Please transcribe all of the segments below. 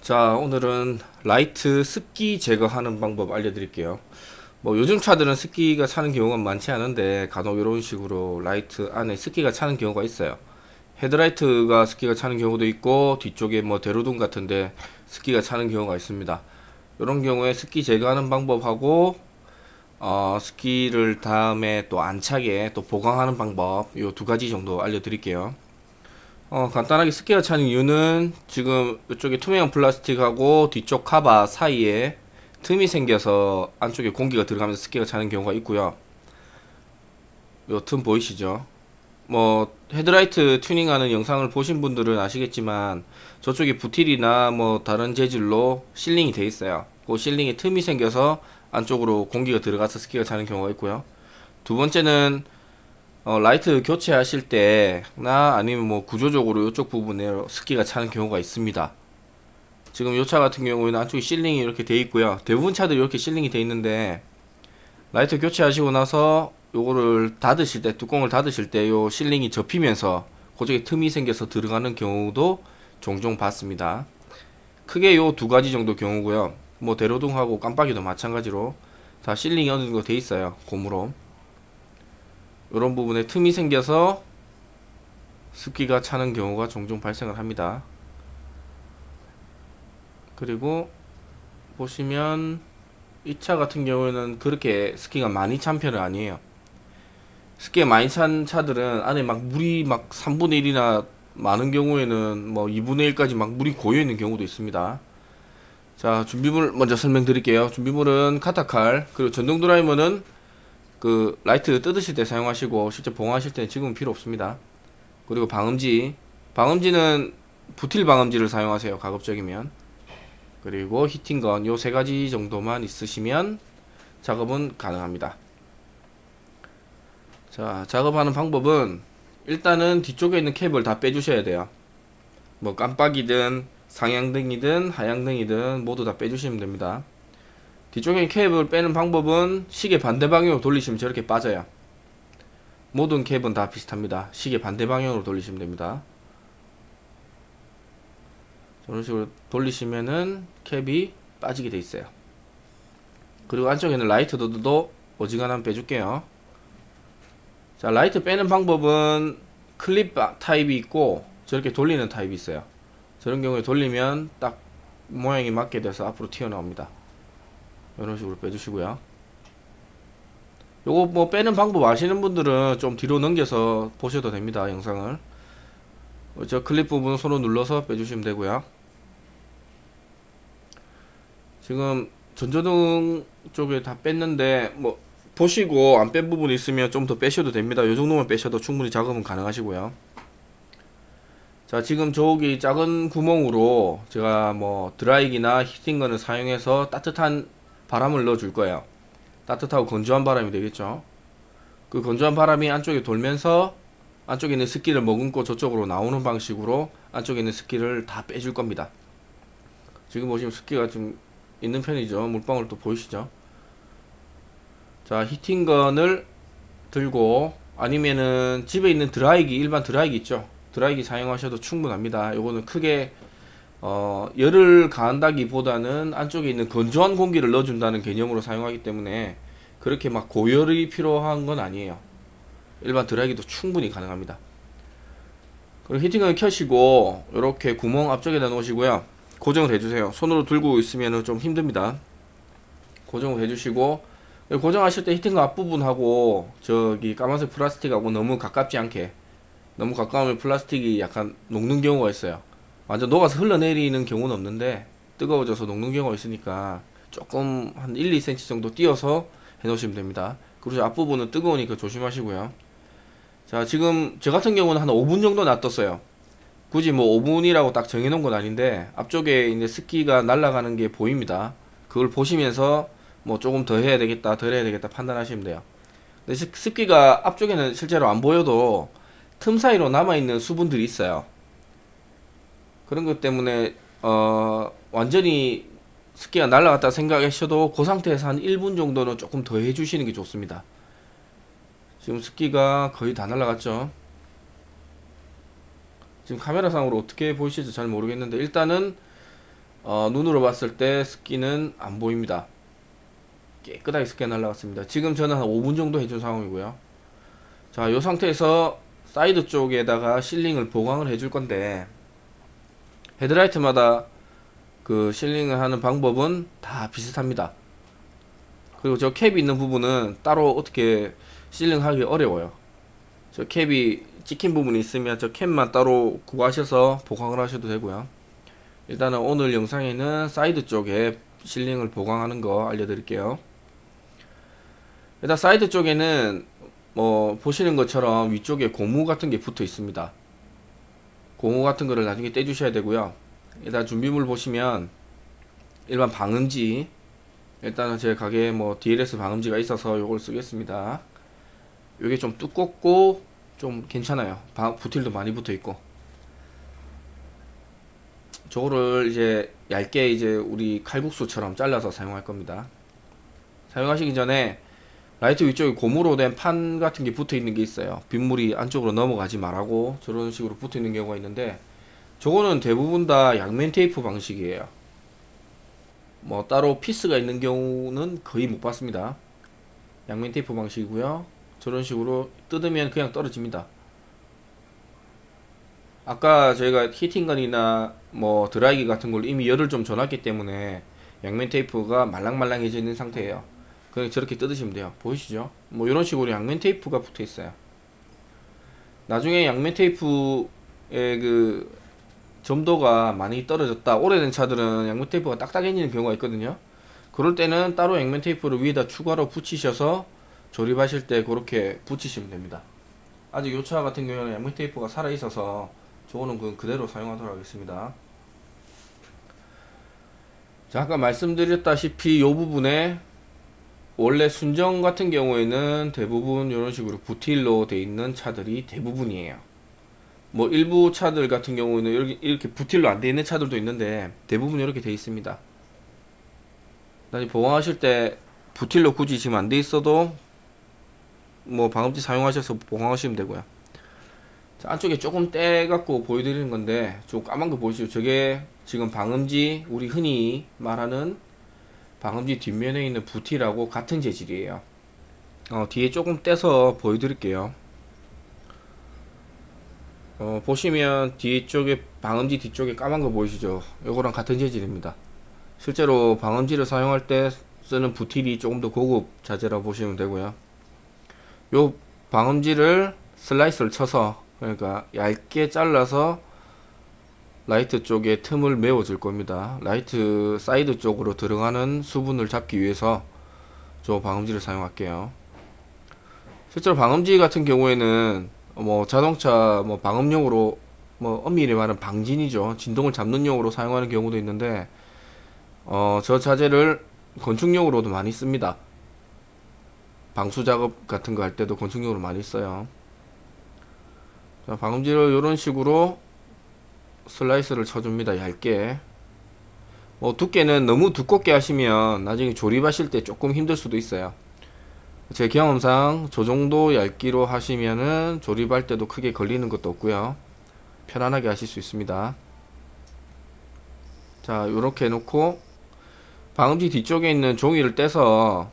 자, 오늘은 라이트 습기 제거하는 방법 알려드릴게요. 뭐 요즘 차들은 습기가 차는 경우가 많지 않은데 간혹 이런 식으로 라이트 안에 습기가 차는 경우가 있어요. 헤드라이트가 습기가 차는 경우도 있고 뒤쪽에 뭐 대로등 같은데 습기가 차는 경우가 있습니다. 이런 경우에 습기 제거하는 방법하고 습기를 다음에 또 안 차게 또 보강하는 방법 요 두 가지 정도 알려드릴게요. 간단하게 습기가 차는 이유는 지금 이쪽에 투명한 플라스틱하고 뒤쪽 카바 사이에 틈이 생겨서 안쪽에 공기가 들어가면서 습기가 차는 경우가 있고요. 요 틈 보이시죠? 뭐 헤드라이트 튜닝하는 영상을 보신 분들은 아시겠지만 저쪽에 부틸이나 뭐 다른 재질로 실링이 돼 있어요. 그 실링에 틈이 생겨서 안쪽으로 공기가 들어가서 습기가 차는 경우가 있고요. 두 번째는 라이트 교체하실 때나 아니면 뭐 구조적으로 이쪽 부분에 습기가 차는 경우가 있습니다. 지금 이 차 같은 경우에는 안쪽에 실링이 이렇게 돼 있고요. 대부분 차들이 이렇게 실링이 돼 있는데 라이트 교체하시고 나서 요거를 닫으실 때, 뚜껑을 닫으실 때 요 실링이 접히면서 그쪽에 틈이 생겨서 들어가는 경우도 종종 봤습니다. 크게 요 두 가지 정도 경우고요. 뭐 대로등하고 깜빡이도 마찬가지로 다 실링이 어느 정도 돼 있어요. 고무로. 이런 부분에 틈이 생겨서 습기가 차는 경우가 종종 발생을 합니다. 그리고 보시면 이 차 같은 경우에는 그렇게 습기가 많이 찬 편은 아니에요. 습기가 많이 찬 차들은 안에 막 물이 막 3분의 1이나 많은 경우에는 뭐 2분의 1까지 막 물이 고여 있는 경우도 있습니다. 자, 준비물 먼저 설명드릴게요. 준비물은 카타칼, 그리고 전동 드라이버는 그 라이트 뜯으실 때 사용하시고 실제 봉하실 때는 지금은 필요 없습니다. 그리고 방음지는 부틸 방음지를 사용하세요. 가급적이면. 그리고 히팅건 요 세 가지 정도만 있으시면 작업은 가능합니다. 자, 작업하는 방법은 일단은 뒤쪽에 있는 캡을 다 빼주셔야 돼요. 뭐 깜빡이든 상향등이든 하향등이든 모두 다 빼주시면 됩니다. 뒤쪽에 있는 캡을 빼는 방법은 시계 반대 방향으로 돌리시면 저렇게 빠져요. 모든 캡은 다 비슷합니다. 시계 반대 방향으로 돌리시면 됩니다. 이런 식으로 돌리시면은 캡이 빠지게 돼 있어요. 그리고 안쪽에는 라이트도 어지간하면 빼줄게요. 자, 라이트 빼는 방법은 클립 타입이 있고 저렇게 돌리는 타입이 있어요. 저런 경우에 돌리면 딱 모양이 맞게 돼서 앞으로 튀어나옵니다. 이런 식으로 빼주시고요. 요거 뭐 빼는 방법 아시는 분들은 좀 뒤로 넘겨서 보셔도 됩니다. 영상을. 저 클립 부분 손으로 눌러서 빼주시면 되고요. 지금 전조등 쪽에 다 뺐는데 뭐 보시고 안 뺀 부분이 있으면 좀 더 빼셔도 됩니다. 요 정도만 빼셔도 충분히 작업은 가능하시고요. 자, 지금 저기 작은 구멍으로 제가 뭐 드라이기나 히팅건을 사용해서 따뜻한 바람을 넣어 줄 거예요. 따뜻하고 건조한 바람이 되겠죠. 그 건조한 바람이 안쪽에 돌면서 안쪽에 있는 습기를 머금고 저쪽으로 나오는 방식으로 안쪽에 있는 습기를 다 빼줄 겁니다. 지금 보시면 습기가 좀 있는 편이죠. 물방울 또 보이시죠? 자, 히팅건을 들고 아니면은 집에 있는 드라이기, 일반 드라이기 있죠? 드라이기 사용하셔도 충분합니다. 요거는 크게 열을 가한다기보다는 안쪽에 있는 건조한 공기를 넣어준다는 개념으로 사용하기 때문에 그렇게 막 고열이 필요한 건 아니에요. 일반 드라이기도 충분히 가능합니다. 그리고 히팅건을 켜시고 이렇게 구멍 앞쪽에다 놓으시고요. 고정을 해주세요. 손으로 들고 있으면 좀 힘듭니다. 고정을 해주시고 고정하실 때 히팅건 앞부분하고 저기 까만색 플라스틱하고 너무 가깝지 않게, 너무 가까우면 플라스틱이 약간 녹는 경우가 있어요. 완전 녹아서 흘러내리는 경우는 없는데 뜨거워져서 녹는 경우가 있으니까 조금 한 1, 2cm 정도 띄어서 해 놓으시면 됩니다. 그리고 앞부분은 뜨거우니까 조심하시고요. 자, 지금 저 같은 경우는 한 5분 정도 놔뒀어요. 굳이 뭐 5분이라고 딱 정해놓은 건 아닌데 앞쪽에 있는 습기가 날아가는 게 보입니다. 그걸 보시면서 뭐 조금 더 해야 되겠다, 덜 해야 되겠다 판단하시면 돼요. 근데 습기가 앞쪽에는 실제로 안 보여도 틈 사이로 남아있는 수분들이 있어요. 그런 것 때문에 완전히 습기가 날아갔다 생각하셔도 그 상태에서 한 1분 정도는 조금 더 해주시는 게 좋습니다. 지금 습기가 거의 다 날아갔죠. 지금 카메라상으로 어떻게 보이실지 잘 모르겠는데 일단은 눈으로 봤을 때 습기는 안 보입니다. 깨끗하게 습기가 날라갔습니다. 지금 저는 한 5분 정도 해준 상황이고요. 자, 이 상태에서 사이드 쪽에다가 실링을 보강을 해줄 건데, 헤드라이트마다 그 실링을 하는 방법은 다 비슷합니다. 그리고 저 캡이 있는 부분은 따로 어떻게 실링하기 어려워요. 저 캡이 찍힌 부분이 있으면 저 캡만 따로 구하셔서 보강을 하셔도 되고요. 일단은 오늘 영상에는 사이드 쪽에 실링을 보강하는 거 알려드릴게요. 일단 사이드 쪽에는 뭐 보시는 것처럼 위쪽에 고무 같은 게 붙어 있습니다. 고무 같은 거를 나중에 떼주셔야 되고요. 일단 준비물 보시면 일반 방음지, 일단은 제 가게에 뭐 DLS 방음지가 있어서 요걸 쓰겠습니다. 요게 좀 두껍고 좀 괜찮아요. 부틸도 많이 붙어 있고. 저거를 이제 얇게 이제 우리 칼국수처럼 잘라서 사용할 겁니다. 사용하시기 전에 라이트 위쪽에 고무로 된 판 같은 게 붙어 있는 게 있어요. 빗물이 안쪽으로 넘어가지 말라고 저런 식으로 붙어 있는 경우가 있는데, 저거는 대부분 다 양면 테이프 방식이에요. 뭐 따로 피스가 있는 경우는 거의 못 봤습니다. 양면 테이프 방식이고요. 저런 식으로 뜯으면 그냥 떨어집니다. 아까 저희가 히팅건이나 뭐 드라이기 같은 걸 이미 열을 좀 줘놨기 때문에 양면 테이프가 말랑말랑해져 있는 상태예요. 그냥 저렇게 뜯으시면 돼요. 보이시죠? 뭐 이런 식으로 양면 테이프가 붙어 있어요. 나중에 양면 테이프의 그 점도가 많이 떨어졌다, 오래된 차들은 양면 테이프가 딱딱해지는 경우가 있거든요. 그럴 때는 따로 양면 테이프를 위에다 추가로 붙이셔서 조립하실 때 그렇게 붙이시면 됩니다. 아직 이 차 같은 경우는 양면 테이프가 살아 있어서 저거는 그대로 사용하도록 하겠습니다. 자, 아까 말씀드렸다시피 이 부분에 원래 순정 같은 경우에는 대부분 이런 식으로 부틸로 되어 있는 차들이 대부분이에요. 뭐 일부 차들 같은 경우는 이렇게 부틸로 안 되어 있는 차들도 있는데 대부분 이렇게 되어 있습니다. 나중에 보강하실 때 부틸로 굳이 지금 안 돼 있어도 뭐 방음지 사용하셔서 보강하시면 되고요. 자, 안쪽에 조금 떼갖고 보여드리는 건데, 좀 까만 거 보이시죠? 저게 지금 방음지, 우리 흔히 말하는 방음지 뒷면에 있는 부티라고 같은 재질이에요. 뒤에 조금 떼서 보여드릴게요. 보시면 뒤쪽에 방음지 뒤쪽에 까만 거 보이시죠? 요거랑 같은 재질입니다. 실제로 방음지를 사용할 때 쓰는 부틸이 조금 더 고급 자재라고 보시면 되고요. 요 방음지를 슬라이스를 쳐서, 그러니까 얇게 잘라서 라이트 쪽에 틈을 메워 줄 겁니다. 라이트 사이드 쪽으로 들어가는 수분을 잡기 위해서 저 방음지를 사용할게요. 실제로 방음지 같은 경우에는 뭐 자동차 뭐 방음용으로, 뭐 엄밀히 말하면 방진이죠, 진동을 잡는 용으로 사용하는 경우도 있는데, 저 자재를 건축용으로도 많이 씁니다. 방수 작업 같은 거 할 때도 건축용으로 많이 써요. 자, 방음지를 이런 식으로 슬라이스를 쳐줍니다. 얇게. 뭐 두께는 너무 두껍게 하시면 나중에 조립하실 때 조금 힘들 수도 있어요. 제 경험상 저 정도 얇기로 하시면은 조립할 때도 크게 걸리는 것도 없고요, 편안하게 하실 수 있습니다. 자, 요렇게 해놓고 방음지 뒤쪽에 있는 종이를 떼서,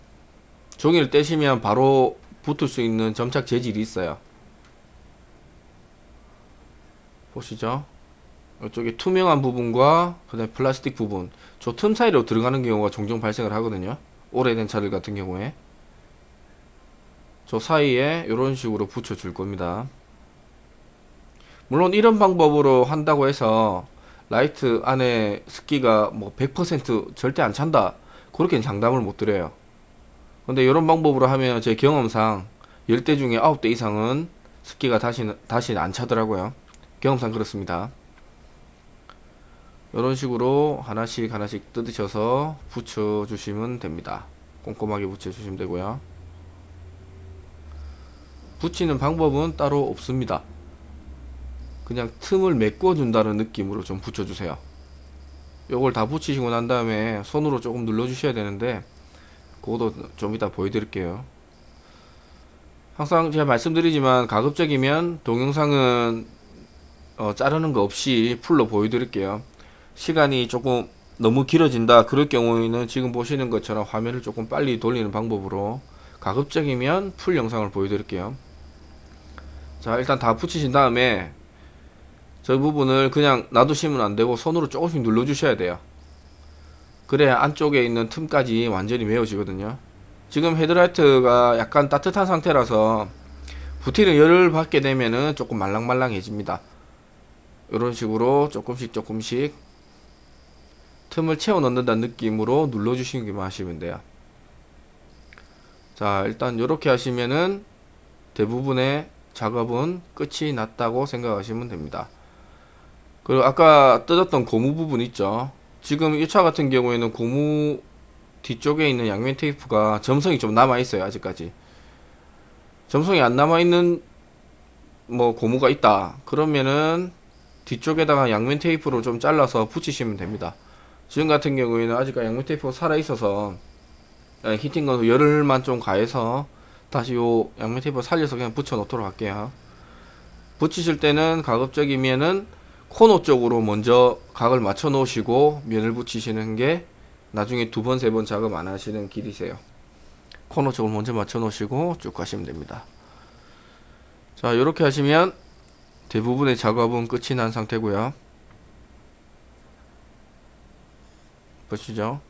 종이를 떼시면 바로 붙을 수 있는 점착 재질이 있어요. 보시죠? 이쪽에 투명한 부분과 그 다음에 플라스틱 부분, 저 틈 사이로 들어가는 경우가 종종 발생을 하거든요. 오래된 차들 같은 경우에 저 사이에 이런 식으로 붙여 줄 겁니다. 물론 이런 방법으로 한다고 해서 라이트 안에 습기가 뭐 100% 절대 안 찬다, 그렇게는 장담을 못 드려요. 근데 이런 방법으로 하면 제 경험상 10대 중에 9대 이상은 습기가 다시 안 차더라고요. 경험상 그렇습니다. 이런 식으로 하나씩 뜯으셔서 붙여주시면 됩니다. 꼼꼼하게 붙여주시면 되고요. 붙이는 방법은 따로 없습니다. 그냥 틈을 메꿔준다는 느낌으로 좀 붙여주세요. 요걸 다 붙이시고 난 다음에 손으로 조금 눌러주셔야 되는데, 그것도 좀 이따 보여드릴게요. 항상 제가 말씀드리지만 가급적이면 동영상은 자르는 거 없이 풀로 보여드릴게요. 시간이 조금 너무 길어진다 그럴 경우에는 지금 보시는 것처럼 화면을 조금 빨리 돌리는 방법으로, 가급적이면 풀 영상을 보여드릴게요. 자, 일단 다 붙이신 다음에 저 부분을 그냥 놔두시면 안되고 손으로 조금씩 눌러 주셔야 돼요. 그래야 안쪽에 있는 틈까지 완전히 메워지거든요. 지금 헤드라이트가 약간 따뜻한 상태라서 부티를 열을 받게 되면은 조금 말랑말랑해집니다. 이런 식으로 조금씩 틈을 채워 넣는다는 느낌으로 눌러 주시기만 하시면 돼요. 자, 일단 이렇게 하시면은 대부분의 작업은 끝이 났다고 생각하시면 됩니다. 그리고 아까 뜯었던 고무 부분 있죠. 지금 이 차 같은 경우에는 고무 뒤쪽에 있는 양면 테이프가 점성이 좀 남아 있어요. 아직까지 점성이 안 남아 있는 뭐 고무가 있다 그러면은 뒤쪽에다가 양면 테이프로 좀 잘라서 붙이시면 됩니다. 지금 같은 경우에는 아직까지 양면 테이프가 살아 있어서 히팅건 열을만 좀 가해서 다시 요 양면 테이프 살려서 그냥 붙여 놓도록 할게요. 붙이실 때는 가급적이면은 코너 쪽으로 먼저 각을 맞춰 놓으시고 면을 붙이시는 게 나중에 두 번, 세 번 작업 안 하시는 길이세요. 코너 쪽을 먼저 맞춰 놓으시고 쭉 가시면 됩니다. 자, 이렇게 하시면 대부분의 작업은 끝이 난 상태고요. 보시죠.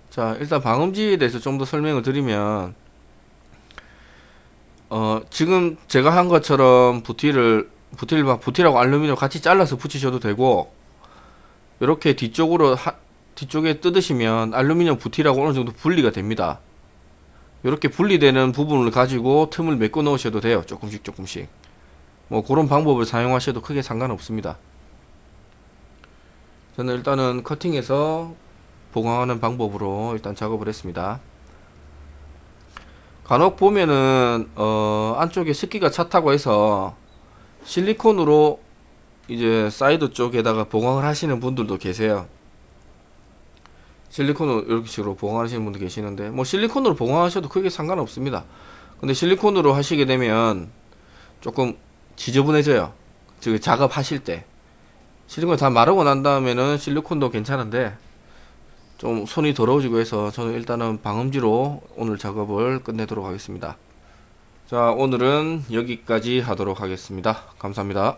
자, 일단 방음지에 대해서 좀 더 설명을 드리면, 지금 제가 한 것처럼 부티라고 알루미늄 같이 잘라서 붙이셔도 되고, 이렇게 뒤쪽에 뜯으시면 알루미늄 부티라고 어느 정도 분리가 됩니다. 이렇게 분리되는 부분을 가지고 틈을 메꿔 넣으셔도 돼요. 조금씩. 뭐 그런 방법을 사용하셔도 크게 상관없습니다. 저는 일단은 커팅해서 보강하는 방법으로 일단 작업을 했습니다. 간혹 보면은 안쪽에 습기가 찼다고 해서 실리콘으로 이제 사이드 쪽에다가 보강을 하시는 분들도 계세요. 실리콘으로 이렇게 식으로 보강하시는 분도 계시는데, 뭐 실리콘으로 보강하셔도 크게 상관없습니다. 근데 실리콘으로 하시게 되면 조금 지저분해져요. 즉 작업하실 때 실리콘이 다 마르고 난 다음에는 실리콘도 괜찮은데 좀 손이 더러워지고 해서 저는 일단은 방음지로 오늘 작업을 끝내도록 하겠습니다. 자, 오늘은 여기까지 하도록 하겠습니다. 감사합니다.